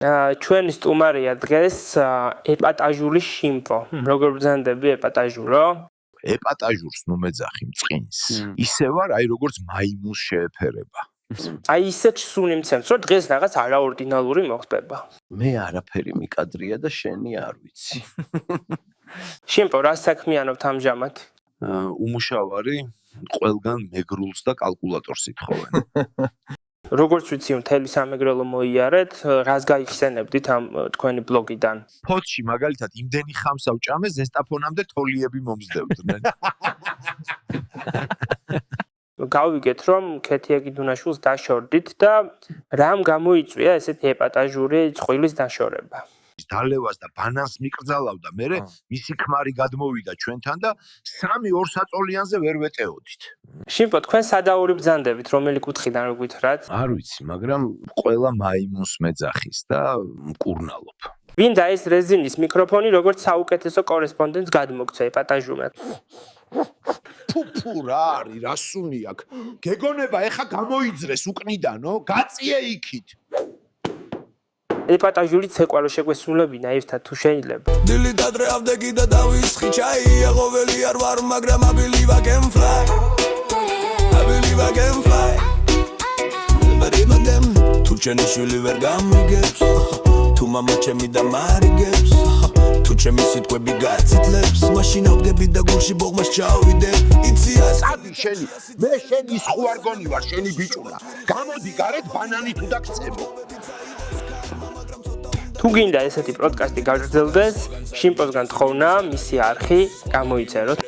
ჩვენი სტუმარია დღეს ეპატაჟური შიმპო. როგორ ბრძანდები ეპატაჟურო? ეპატაჟურს ნუ მეძახი მწყინს. ისე ვარ, აი როგორც მაიმუნს შეეფერება. აი ისე სუნი მცემს, რომ დღეს რაღაც არაორდინალური მოხდება. მე არაფერი მიკადრია და შენი არ ვიცი. შიმპო, რა საქმიანობთ ამჟამად? უმუშავარი, ყველგან მეგრულს და კალკულატორს ითხოვენ. როგორც ვიცი, მთელი სამეგრელო მოიარეთ, რას გაიხსენებდით ამ თქვენი ბლოგიდან? ფოთში მაგალითად იმდენი ხამსა ვჭამე, ზესტაფონამდე თოლიები მომზდევდნენ. გავიგეთ, რომ ქეთიაკი დუნაშვილს დაშორდით და რამ გამოიწვია ესეთი ეპატაჟური წყვილის დაშორება? დალევას და ბანანს მიკრძალავდა, მერე მისი ქმარი გადმოვიდა ჩვენთან და 3-2 საწოლიანზე ვერ ვეტეოდით. შიმპო, თქვენ სადაური ბრძანდებით, რომელი კუთხიდან რო გითხრათ? არ ვიცი, მაგრამ ყველა მაიმუნს მეძახის და მკურნალობ. ვინდა ეს რეზინის მიკროფონი, როგორც საუკეთესო კორესპონდენტს გადმოგცე ეპატაჟურმა. ფუფუ რა არის, რა სუნი აქვს? გეგონება ეხა გამოიძრეს უკნიდანო, გაწიე იქით. ეპატაჟური ცეკვა რო შეგვესრულებინა ერთად თუ შეიძლება. დილით ადრე ავდეგი და დავისხი ჩაი, ყოველი არ ვარ, მაგრამ I believe I can fly. I believe I can fly. ბერიმადემ თუ ჩემი შვილი ვერ გამიგებს, თუ მამა ჩემი და მარიგებს, თუ ჩემი სიტყვები გაცითლებს, მაშინ ავდგები და გულში ბოღმას ჩავიდე. იცი ადი შენი, მე შენი სხვა არ გონი ვარ, შენი ბიჭუნა. გამოდი გარეთ ბანანი თუ დაგწებო. თუ გინდა ესეთი პოდკასტი გაგრძელდეს, შიმპოსგან თხოვნა მისი არხი გამოიწეროთ.